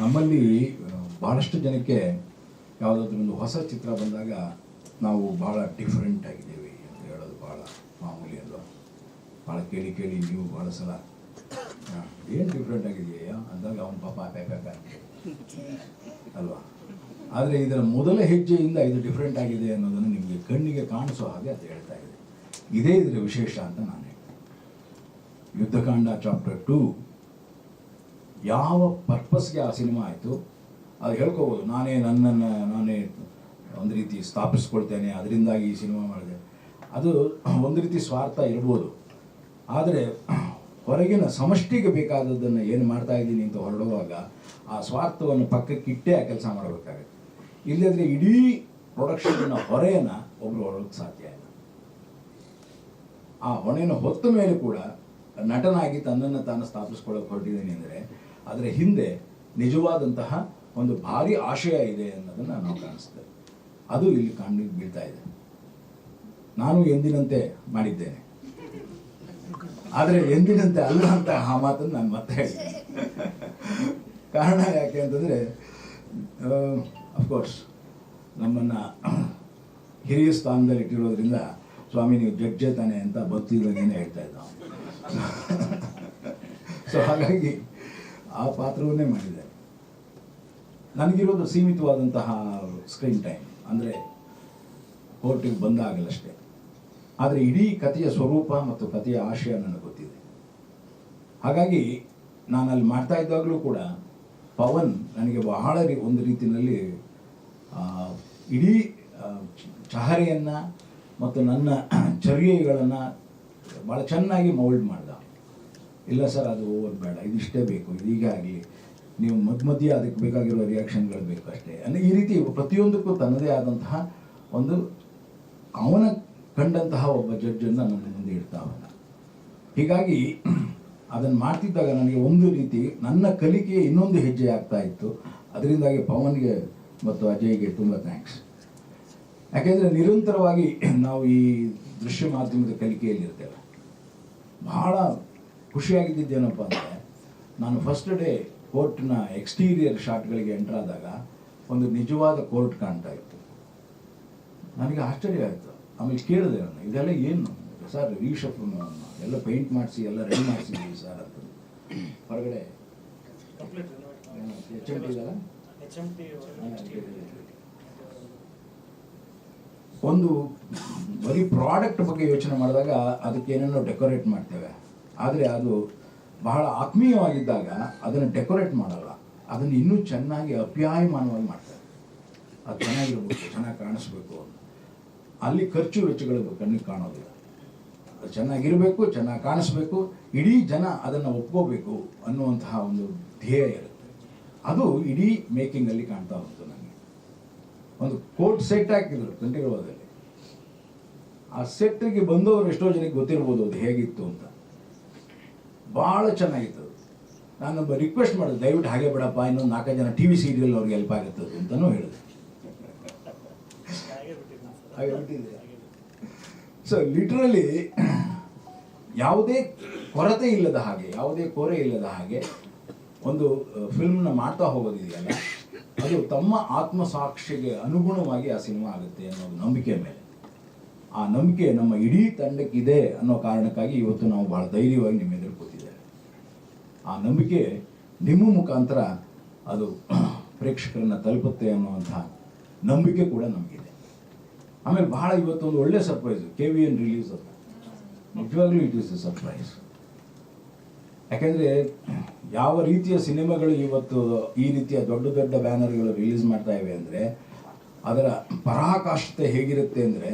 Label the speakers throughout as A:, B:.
A: ನಮ್ಮಲ್ಲಿ ಭಾಳಷ್ಟು ಜನಕ್ಕೆ ಯಾವುದಾದ್ರೂ ಒಂದು ಹೊಸ ಚಿತ್ರ ಬಂದಾಗ ನಾವು ಭಾಳ ಡಿಫ್ರೆಂಟ್ ಆಗಿದ್ದೀವಿ ಅಂತ ಹೇಳೋದು ಭಾಳ ಮಾಮೂಲಿ ಅಲ್ವಾ. ಭಾಳ ಕೇಳಿ ಕೇಳಿ ನೀವು ಭಾಳ ಸಲ ಏನು ಡಿಫ್ರೆಂಟ್ ಆಗಿದೆಯಾ ಅಂದಾಗ ಅವನ ಪಾಪ ಪ್ಯಾಕ ಅಲ್ವಾ. ಆದರೆ ಇದರ ಮೊದಲ ಹೆಜ್ಜೆಯಿಂದ ಇದು ಡಿಫ್ರೆಂಟ್ ಆಗಿದೆ ಅನ್ನೋದನ್ನು ನಿಮಗೆ ಕಣ್ಣಿಗೆ ಕಾಣಿಸೋ ಹಾಗೆ ಅದು ಹೇಳ್ತಾ ಇದೆ. ಇದೇ ಇದರ ವಿಶೇಷ ಅಂತ ನಾನು ಹೇಳ್ತೇನೆ. ಯುದ್ಧಕಾಂಡ ಚಾಪ್ಟರ್ 2 ಯಾವ ಪರ್ಪಸ್ಗೆ ಆ ಸಿನಿಮಾ ಆಯಿತು ಅದು ಹೇಳ್ಕೋಬೋದು. ನಾನೇ ಒಂದು ರೀತಿ ಸ್ಥಾಪಿಸ್ಕೊಳ್ತೇನೆ, ಅದರಿಂದಾಗಿ ಈ ಸಿನಿಮಾ ಮಾಡಿದೆ. ಅದು ಒಂದು ರೀತಿ ಸ್ವಾರ್ಥ ಇರ್ಬೋದು. ಆದರೆ ಹೊರಗಿನ ಸಮಷ್ಟಿಗೆ ಬೇಕಾದದ್ದನ್ನು ಏನು ಮಾಡ್ತಾ ಇದ್ದೀನಿ ಅಂತ ಹೊರಡುವಾಗ ಆ ಸ್ವಾರ್ಥವನ್ನು ಪಕ್ಕಕ್ಕಿಟ್ಟೇ ಆ ಕೆಲಸ ಮಾಡಬೇಕಾಗುತ್ತೆ. ಇಲ್ಲದ್ರೆ ಇಡೀ ಪ್ರೊಡಕ್ಷನ್ನ ಹೊರೆಯನ್ನು ಒಬ್ಬರು ಹೊರಡೋಕ್ಕೆ ಸಾಧ್ಯ ಇಲ್ಲ. ಆ ಹೊಣೆಯನ್ನು ಹೊತ್ತ ಮೇಲೆ ಕೂಡ ನಟನಾಗಿ ತನ್ನನ್ನು ತಾನು ಸ್ಥಾಪಿಸ್ಕೊಳ್ಳೋಕೆ ಹೊರಟಿದ್ದೀನಿ ಅಂದರೆ ಅದರ ಹಿಂದೆ ನಿಜವಾದಂತಹ ಒಂದು ಭಾರಿ ಆಶಯ ಇದೆ ಅನ್ನೋದನ್ನು ನಾವು ಕಾಣಿಸ್ತೇವೆ. ಅದು ಇಲ್ಲಿ ಕಣ್ಣಿಗೆ ಬೀಳ್ತಾ ಇದೆ. ನಾನು ಎಂದಿನಂತೆ ಮಾಡಿದ್ದೇನೆ, ಆದರೆ ಎಂದಿನಂತೆ ಅಲ್ಲ ಅಂತ ಆ ಮಾತನ್ನು ನಾನು ಮತ್ತೆ ಹೇಳ್ತೇನೆ. ಕಾರಣ ಯಾಕೆ ಅಂತಂದರೆ, ಅಫ್ಕೋರ್ಸ್ ನಮ್ಮನ್ನು ಹಿರಿಯ ಸ್ಥಾನದಲ್ಲಿ ಇಟ್ಟಿರೋದ್ರಿಂದ ಸ್ವಾಮಿ ನೀವು ಜಡ್ಜೆ ತಾನೆ ಅಂತ ಭಕ್ತಿದಾಗೇನೆ ಹೇಳ್ತಾ ಇದ್ದ. ಸೊ ಹಾಗಾಗಿ ಆ ಪಾತ್ರವನ್ನೇ ಮಾಡಿದೆ. ನನಗಿರೋದು ಸೀಮಿತವಾದಂತಹ ಸ್ಕ್ರೀನ್ ಟೈಮ್, ಅಂದರೆ ಕೋರ್ಟಿಗೆ ಬಂದಾಗಲಷ್ಟೇ. ಆದರೆ ಇಡೀ ಕಥೆಯ ಸ್ವರೂಪ ಮತ್ತು ಕಥೆಯ ಆಶಯ ನನಗೆ ಗೊತ್ತಿದೆ. ಹಾಗಾಗಿ ನಾನು ಅಲ್ಲಿ ಮಾಡ್ತಾ ಇದ್ದಾಗಲೂ ಕೂಡ ಪವನ್ ನನಗೆ ಬಹಳ ಒಂದು ರೀತಿಯಲ್ಲಿ ಇಡೀ ಚಹರೆಯನ್ನು ಮತ್ತು ನನ್ನ ಚರ್ಯೆಗಳನ್ನು ಭಾಳ ಚೆನ್ನಾಗಿ ಮೌಲ್ಡ್ ಮಾಡ್ದ. ಇಲ್ಲ ಸರ್ ಅದು ಓವರ್ ಬೇಡ, ಇದಿಷ್ಟೇ ಬೇಕು, ಇದೀಗ ಆಗಲಿ, ನೀವು ಮಧ್ಯೆ ಅದಕ್ಕೆ ಬೇಕಾಗಿರೋ ರಿಯಾಕ್ಷನ್ಗಳು ಬೇಕು ಅಷ್ಟೇ ಅಂದರೆ ಈ ರೀತಿ ಪ್ರತಿಯೊಂದಕ್ಕೂ ತನ್ನದೇ ಆದಂತಹ ಒಂದು ಅವನ ಕಂಡಂತಹ ಒಬ್ಬ ಜಡ್ಜನ್ನು ನನ್ನ ಮುಂದೆ ಇಡ್ತಾವಲ್ಲ. ಹೀಗಾಗಿ ಅದನ್ನು ಮಾಡ್ತಿದ್ದಾಗ ನನಗೆ ಒಂದು ರೀತಿ ನನ್ನ ಕಲಿಕೆಗೆ ಇನ್ನೊಂದು ಹೆಜ್ಜೆ ಆಗ್ತಾ ಇತ್ತು. ಅದರಿಂದಾಗಿ ಪವನ್ಗೆ ಮತ್ತು ಅಜಯ್ಗೆ ತುಂಬ ಥ್ಯಾಂಕ್ಸ್. ಯಾಕೆಂದರೆ ನಿರಂತರವಾಗಿ ನಾವು ಈ ದೃಶ್ಯ ಮಾಧ್ಯಮದ ಕಲಿಕೆಯಲ್ಲಿರ್ತೇವೆ. ಬಹಳ ಖುಷಿಯಾಗಿದ್ದೇನಪ್ಪ ಅಂದರೆ, ನಾನು ಫಸ್ಟ್ ಡೇ ಕೋರ್ಟ್ನ ಎಕ್ಸ್ಟೀರಿಯರ್ ಶಾಟ್ಗಳಿಗೆ ಎಂಟರ್ ಆದಾಗ ಒಂದು ನಿಜವಾದ ಕೋರ್ಟ್ ಕಾಣ್ತಾ ಇತ್ತು. ನನಗೆ ಆಶ್ಚರ್ಯ ಆಯಿತು. ಆಮೇಲೆ ಕೇಳಿದೆ ನಾನು, ಇದೆಲ್ಲ ಏನು ಸರ್? ರೀಶಫ್ ಎಲ್ಲ ಪೇಂಟ್ ಮಾಡಿಸಿ ಎಲ್ಲ ರೆಡಿ ಮಾಡಿಸಿದ್ದೀವಿ ಸರ್ ಅಂತ. ಹೊರಗಡೆ HMT ಇದಲ್ಲ, ಒಂದು ಬರೀ ಪ್ರಾಡಕ್ಟ್ ಬಗ್ಗೆ ಯೋಚನೆ ಮಾಡಿದಾಗ ಅದಕ್ಕೆ ಏನೇನೋ ಡೆಕೋರೇಟ್ ಮಾಡ್ತೇವೆ. ಆದರೆ ಅದು ಬಹಳ ಆತ್ಮೀಯವಾಗಿದ್ದಾಗ ಅದನ್ನು ಡೆಕೋರೇಟ್ ಮಾಡಲ್ಲ, ಅದನ್ನು ಇನ್ನೂ ಚೆನ್ನಾಗಿ ಅಪ್ಯಾಯಮಾನವಾಗಿ ಮಾಡ್ತಾರೆ. ಅದು ಚೆನ್ನಾಗಿರ್ಬೇಕು, ಚೆನ್ನಾಗಿ ಕಾಣಿಸ್ಬೇಕು ಅಂತ. ಅಲ್ಲಿ ಖರ್ಚು ವೆಚ್ಚಗಳು ಕಣ್ಣಿಗೆ ಕಾಣೋದಿಲ್ಲ. ಅದು ಚೆನ್ನಾಗಿರಬೇಕು, ಚೆನ್ನಾಗಿ ಕಾಣಿಸ್ಬೇಕು, ಇಡೀ ಜನ ಅದನ್ನು ಒಪ್ಕೋಬೇಕು ಅನ್ನುವಂತಹ ಒಂದು ಧ್ಯೇಯ ಇರುತ್ತೆ. ಅದು ಇಡೀ ಮೇಕಿಂಗಲ್ಲಿ ಕಾಣ್ತಾ ಹೋಗ್ತು ನನಗೆ. ಒಂದು ಕೋರ್ಟ್ ಸೆಟ್ ಹಾಕಿದ್ರು ಕಂಠೀರವದಲ್ಲಿ. ಆ ಸೆಟ್ಗೆ ಬಂದವರು ಎಷ್ಟೋ ಜನಕ್ಕೆ ಗೊತ್ತಿರ್ಬೋದು ಅದು ಹೇಗಿತ್ತು ಅಂತ. ಭಾಳ ಚೆನ್ನಾಗಿತ್ತು. ನಾನೊಬ್ಬ ರಿಕ್ವೆಸ್ಟ್ ಮಾಡಿದೆ, ದಯವಿಟ್ಟು ಹಾಗೆ ಬಿಡಪ್ಪ, ಇನ್ನೊಂದು 4 ಜನ TV ಸೀರಿಯಲ್ ಅವ್ರಿಗೆ ಹೆಲ್ಪ್ ಆಗುತ್ತದೆ ಅಂತಲೂ ಹೇಳಿದೆ. ಹಾಗೆ ಬಿಟ್ಟಿದೆ. ಸೊ ಲಿಟ್ರಲಿ ಯಾವುದೇ ಕೊರತೆ ಇಲ್ಲದ ಹಾಗೆ, ಯಾವುದೇ ಕೋರೆ ಇಲ್ಲದ ಹಾಗೆ ಒಂದು ಫಿಲ್ಮ್ನ ಮಾಡ್ತಾ ಹೋಗೋದಿದೆಯಲ್ಲ, ಅದು ತಮ್ಮ ಆತ್ಮಸಾಕ್ಷಿಗೆ ಅನುಗುಣವಾಗಿ ಆ ಸಿನಿಮಾ ಆಗುತ್ತೆ ಅನ್ನೋದು ನಂಬಿಕೆ ಮೇಲೆ. ಆ ನಂಬಿಕೆ ನಮ್ಮ ಇಡೀ ತಂಡಕ್ಕಿದೆ ಅನ್ನೋ ಕಾರಣಕ್ಕಾಗಿ ಇವತ್ತು ನಾವು ಭಾಳ ಧೈರ್ಯವಾಗಿ ನಿಮ್ಮ ಎದುರು ಕೂತಿದ್ದೇವೆ. ಆ ನಂಬಿಕೆ ನಿಮ್ಮ ಮುಖಾಂತರ ಅದು ಪ್ರೇಕ್ಷಕರನ್ನು ತಲುಪುತ್ತೆ ಅನ್ನುವಂಥ ನಂಬಿಕೆ ಕೂಡ ನಮಗಿದೆ. ಆಮೇಲೆ ಬಹಳ ಇವತ್ತೊಂದು ಒಳ್ಳೆ ಸರ್ಪ್ರೈಸು, KVN ರಿಲೀಸ್ ಅದು. ನಿಜವಾಗ್ಲೂ ಇಟ್ ಈಸ್ ಎ ಸರ್ಪ್ರೈಸ್. ಯಾಕೆಂದರೆ ಯಾವ ರೀತಿಯ ಸಿನಿಮಾಗಳು ಇವತ್ತು ಈ ರೀತಿಯ ದೊಡ್ಡ ದೊಡ್ಡ ಬ್ಯಾನರ್ಗಳು ರಿಲೀಸ್ ಮಾಡ್ತಾ ಇವೆ ಅಂದರೆ ಅದರ ಪರಾಕಾಷ್ಠತೆ ಹೇಗಿರುತ್ತೆ ಅಂದರೆ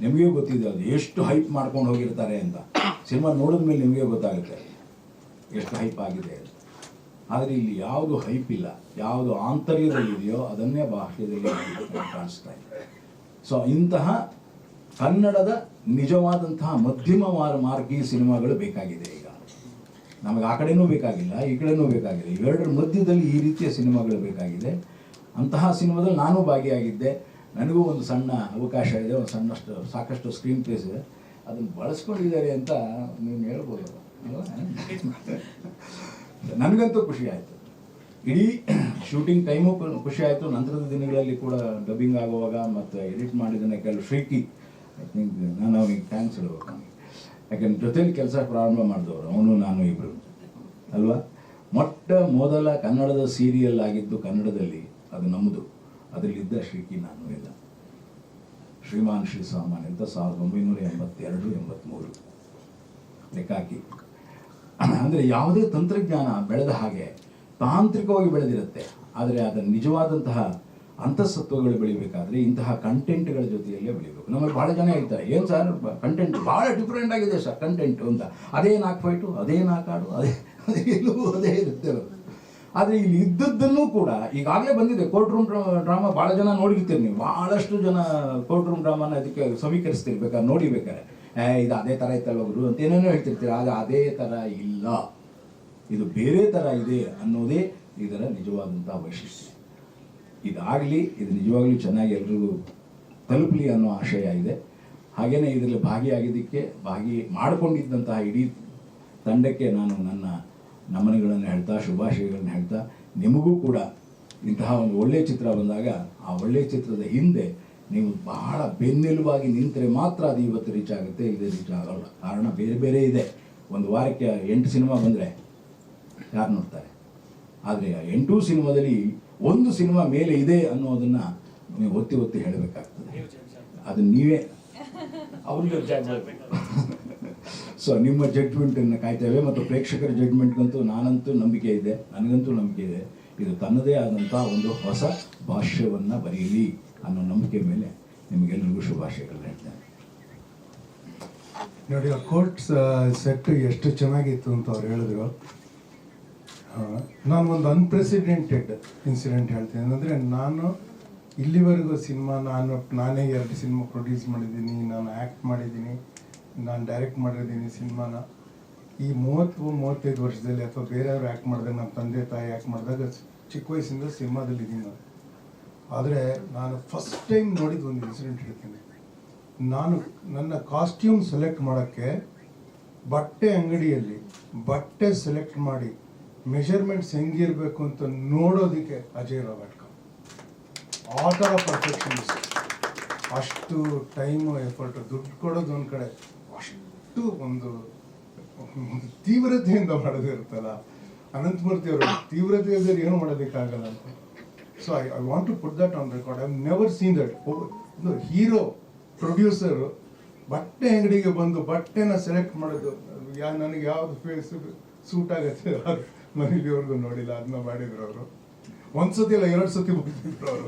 A: ನಿಮಗೆ ಗೊತ್ತಿದೆ. ಅದು ಎಷ್ಟು ಹೈಪ್ ಮಾಡ್ಕೊಂಡು ಹೋಗಿರ್ತಾರೆ ಅಂತ ಸಿನಿಮಾ ನೋಡಿದ ಮೇಲೆ ನಿಮಗೆ ಗೊತ್ತಾಗುತ್ತೆ ಎಷ್ಟು ಹೈಪ್ ಆಗಿದೆ ಅಂತ. ಆದರೆ ಇಲ್ಲಿ ಯಾವುದು ಹೈಪ್ ಇಲ್ಲ, ಯಾವುದು ಆಂತರ್ಯದಲ್ಲಿದೆಯೋ ಅದನ್ನೇ ಬಾಹ್ಯದಲ್ಲಿ ಕಾಣಿಸ್ತಾ ಇದೆ. ಸೊ ಇಂತಹ ಕನ್ನಡದ ನಿಜವಾದಂತಹ ಮಧ್ಯಮ ಮಾರ್ಗಿ ಸಿನಿಮಾಗಳು ಬೇಕಾಗಿದೆ ಈಗ ನಮಗೆ. ಆ ಕಡೆನೂ ಬೇಕಾಗಿಲ್ಲ, ಈ ಕಡೆನೂ ಬೇಕಾಗಿಲ್ಲ, ಇವೆರಡರ ಮಧ್ಯದಲ್ಲಿ ಈ ರೀತಿಯ ಸಿನಿಮಾಗಳು ಬೇಕಾಗಿದೆ. ಅಂತಹ ಸಿನಿಮಾದಲ್ಲಿ ನಾನು ಭಾಗಿಯಾಗಿದ್ದೆ. ನನಗೂ ಒಂದು ಸಣ್ಣ ಅವಕಾಶ ಇದೆ, ಒಂದು ಸಾಕಷ್ಟು ಸ್ಕ್ರೀನ್ ಪ್ಲೇಸ್ ಇದೆ. ಅದನ್ನು ಬಳಸ್ಕೊಂಡಿದ್ದಾರೆ ಅಂತ ನೀವು ಹೇಳ್ಬೋದು. ನನಗಂತೂ ಖುಷಿ ಆಯಿತು. ಇಡೀ ಶೂಟಿಂಗ್ ಟೈಮು ಖುಷಿ ಆಯಿತು. ನಂತರದ ದಿನಗಳಲ್ಲಿ ಕೂಡ ಡಬ್ಬಿಂಗ್ ಆಗುವಾಗ ಮತ್ತು ಎಡಿಟ್ ಮಾಡಿದ್ದನ್ನು ಕೆಲವು ಶ್ರೀಕಿ ಐ ಥಿಂಕ್ ನಾನು ಅವನಿಗೆ ಥ್ಯಾಂಕ್ಸ್ ಹೇಳ್ಬೇಕು ಅವನಿಗೆ. ಯಾಕೆಂದ್ರೆ ಜೊತೆಲಿ ಕೆಲಸ ಪ್ರಾರಂಭ ಮಾಡಿದವರು ಅವನು ನಾನು ಇಬ್ಬರು ಅಲ್ವಾ. ಮೊಟ್ಟ ಮೊದಲ ಕನ್ನಡದ ಸೀರಿಯಲ್ ಆಗಿದ್ದು ಕನ್ನಡದಲ್ಲಿ ಅದು ನಮ್ಮದು. ಅದರಲ್ಲಿದ್ದ ಶ್ರೀಕಿ ನಾನು ಎಲ್ಲ ಶ್ರೀಮಾನ್ ಶ್ರೀ ಸಾಮಾನ್ಯ ಅಂತ 1982-83 ಲೆಕ್ಕಾಕಿ. ಅಂದರೆ ಯಾವುದೇ ತಂತ್ರಜ್ಞಾನ ಬೆಳೆದ ಹಾಗೆ ತಾಂತ್ರಿಕವಾಗಿ ಬೆಳೆದಿರುತ್ತೆ, ಆದರೆ ಅದರ ನಿಜವಾದಂತಹ ಅಂತಃಸತ್ವಗಳು ಬೆಳಿಬೇಕಾದ್ರೆ ಇಂತಹ ಕಂಟೆಂಟ್ಗಳ ಜೊತೆಯಲ್ಲೇ ಬೆಳಿಬೇಕು. ನಮ್ಮಲ್ಲಿ ಭಾಳ ಜನ ಹೇಳ್ತಾರೆ, ಏನು ಸರ್ ಕಂಟೆಂಟ್ ಭಾಳ ಡಿಫ್ರೆಂಟ್ ಆಗಿದೆ ಸರ್ ಕಂಟೆಂಟು ಅಂತ. ಅದೇ 4 ಫೈಟು, ಅದೇ 4 ಹಾಡು, ಅದೇ ಎಲ್ಲವೂ ಅದೇ ಇರುತ್ತೆ. ಆದರೆ ಇಲ್ಲಿ ಇದ್ದದ್ದನ್ನು ಕೂಡ ಈಗಾಗಲೇ ಬಂದಿದೆ. ಕೋರ್ಟ್ ರೂಮ್ ಡ್ರಾಮಾ ಭಾಳ ಜನ ನೋಡಿರ್ತೀರಿ ನೀವು. ಭಾಳಷ್ಟು ಜನ ಕೋರ್ಟ್ ರೂಮ್ ಡ್ರಾಮಾನ ಅದಕ್ಕೆ ಸಮೀಕರಿಸ್ತಿರ್ಬೇಕಾದ್ರೆ ನೋಡಿಬೇಕಾರೆ ಇದು ಅದೇ ಥರ ಇತ್ತಲ್ಲ ಗುರು ಅಂತ ಏನೇನೋ ಹೇಳ್ತಿರ್ತೀರ. ಆಗ ಅದೇ ಥರ ಇಲ್ಲ, ಇದು ಬೇರೆ ಥರ ಇದೆ ಅನ್ನೋದೇ ಇದರ ನಿಜವಾದಂಥ ವೈಶಿಷ್ಟ್ಯ. ಇದಾಗಲಿ, ಇದು ನಿಜವಾಗ್ಲೂ ಚೆನ್ನಾಗಿ ಎಲ್ರಿಗೂ ತಲುಪಲಿ ಅನ್ನೋ ಆಶಯ ಇದೆ. ಹಾಗೆಯೇ ಇದರಲ್ಲಿ ಭಾಗಿಯಾಗಿದ್ದಕ್ಕೆ ಮಾಡಿಕೊಂಡಿದ್ದಂತಹ ಇಡೀ ತಂಡಕ್ಕೆ ನಾನು ನನ್ನ ನಮನಗಳನ್ನು ಹೇಳ್ತಾ, ಶುಭಾಶಯಗಳನ್ನು ಹೇಳ್ತಾ, ನಿಮಗೂ ಕೂಡ ಇಂತಹ ಒಂದು ಒಳ್ಳೆಯ ಚಿತ್ರ ಬಂದಾಗ ಆ ಒಳ್ಳೆಯ ಚಿತ್ರದ ಹಿಂದೆ ನೀವು ಬಹಳ ಬೆನ್ನೆಲುಬಾಗಿ ನಿಂತರೆ ಮಾತ್ರ ಅದು ಇವತ್ತು ರೀಚ್ ಆಗುತ್ತೆ, ಇದೇ ರೀಚ್ ಆಗೋಲ್ಲ. ಕಾರಣ ಬೇರೆ ಬೇರೆ ಇದೆ. ಒಂದು ವಾರಕ್ಕೆ 8 ಸಿನಿಮಾ ಬಂದರೆ ಯಾರು ನೋಡ್ತಾರೆ? ಆದರೆ 8 ಸಿನಿಮಾದಲ್ಲಿ 1 ಸಿನಿಮಾ ಮೇಲೆ ಇದೆ ಅನ್ನೋದನ್ನು ನೀವು ಒತ್ತಿ ಒತ್ತಿ ಹೇಳಬೇಕಾಗ್ತದೆ. ಅದನ್ನು ನೀವೇ ಅವ್ರಿಗೆ ಜಡ್ಜ್ ಮಾಡಬೇಕು. ಸೊ ನಿಮ್ಮ ಜಡ್ಜ್ಮೆಂಟನ್ನು ಕಾಯ್ತೇವೆ. ಮತ್ತು ಪ್ರೇಕ್ಷಕರ ಜಡ್ಜ್ಮೆಂಟ್ಗಂತೂ ನಾನಂತೂ ನಂಬಿಕೆ ಇದೆ, ನನಗಂತೂ ನಂಬಿಕೆ ಇದೆ. ಇದು ತನ್ನದೇ ಆದಂಥ ಒಂದು ಹೊಸ ಭಾಷ್ಯವನ್ನು ಬರೆಯಲಿ ಅನ್ನೋ ನಂಬಿಕೆ ಮೇಲೆ ನಿಮಗೆಲ್ಲರಿಗೂ ಶುಭಾಶಯಗಳು ಹೇಳ್ತೇನೆ.
B: ನೋಡಿ, ಆ ಕೋರ್ಟ್ ಸೆಟ್ ಎಷ್ಟು ಚೆನ್ನಾಗಿತ್ತು ಅಂತ ಅವ್ರು ಹೇಳಿದ್ರು. ನಾನು ಒಂದು ಅನ್ಪ್ರೆಸಿಡೆಂಟೆಡ್ ಇನ್ಸಿಡೆಂಟ್ ಹೇಳ್ತೀನಿ. ಅಂದರೆ ನಾನು ಇಲ್ಲಿವರೆಗೂ ಸಿನಿಮಾ ನಾನೇ 2 ಸಿನಿಮಾ ಪ್ರೊಡ್ಯೂಸ್ ಮಾಡಿದ್ದೀನಿ, ನಾನು ಆ್ಯಕ್ಟ್ ಮಾಡಿದ್ದೀನಿ, ನಾನು ಡೈರೆಕ್ಟ್ ಮಾಡಿದ್ದೀನಿ ಸಿನಿಮಾನ. ಈ 30-35 ವರ್ಷದಲ್ಲಿ ಅಥವಾ ಬೇರೆಯವರು ಆ್ಯಕ್ಟ್ ಮಾಡಿದಾಗ, ನಮ್ಮ ತಂದೆ ತಾಯಿ ಆ್ಯಕ್ಟ್ ಮಾಡಿದಾಗ ಚಿಕ್ಕ ವಯಸ್ಸಿಂದ ಸಿನಿಮಾದಲ್ಲಿ ಇದ್ದೀನಿ ನಾನು. ಆದರೆ ನಾನು ಫಸ್ಟ್ ಟೈಮ್ ನೋಡಿದ ಒಂದು ಇನ್ಸಿಡೆಂಟ್ ಹೇಳ್ತೀನಿ. ನಾನು ನನ್ನ ಕಾಸ್ಟ್ಯೂಮ್ ಸೆಲೆಕ್ಟ್ ಮಾಡೋಕ್ಕೆ ಬಟ್ಟೆ ಅಂಗಡಿಯಲ್ಲಿ ಬಟ್ಟೆ ಸೆಲೆಕ್ಟ್ ಮಾಡಿ ಮೆಷರ್ಮೆಂಟ್ಸ್ ಹೆಂಗಿರಬೇಕು ಅಂತ ನೋಡೋದಕ್ಕೆ ಅಜಯ್ ರಾವ್ ಅಟ್ಕಮ್ ಆ ಥರ ಪರ್ಫೆಕ್ಷನ್ಸ್. ಅಷ್ಟು ಟೈಮು ಎಫರ್ಟು, ದುಡ್ಡು ಕೊಡೋದು ಒಂದು ಕಡೆ, ಅಷ್ಟು ಒಂದು ತೀವ್ರತೆಯಿಂದ ಮಾಡೋದಿರುತ್ತಲ್ಲ. ಅನಂತಮೂರ್ತಿ ಅವರು ತೀವ್ರತೆ ಇದ್ದರೆ ಏನು ಮಾಡೋದಕ್ಕಾಗಲ್ಲ ಅಂತ. So I want to put that on record. I never seen that. ಒಂದು ಹೀರೋ ಪ್ರೊಡ್ಯೂಸರು ಬಟ್ಟೆ ಅಂಗಡಿಗೆ ಬಂದು ಬಟ್ಟೆನ ಸೆಲೆಕ್ಟ್ ಮಾಡೋದು, ನನಗೆ ಯಾವ್ದು ಫೇಸ್ ಸೂಟ್ ಆಗುತ್ತೆ ನಾನು ಇಲ್ಲಿವರೆಗೂ ನೋಡಿಲ್ಲ. ಅದನ್ನ ಮಾಡಿದ್ರು ಅವರು. 1 ಸತಿ ಅಲ್ಲ 2 ಸತಿ ಮುಗಿದ್ರು ಅವರು.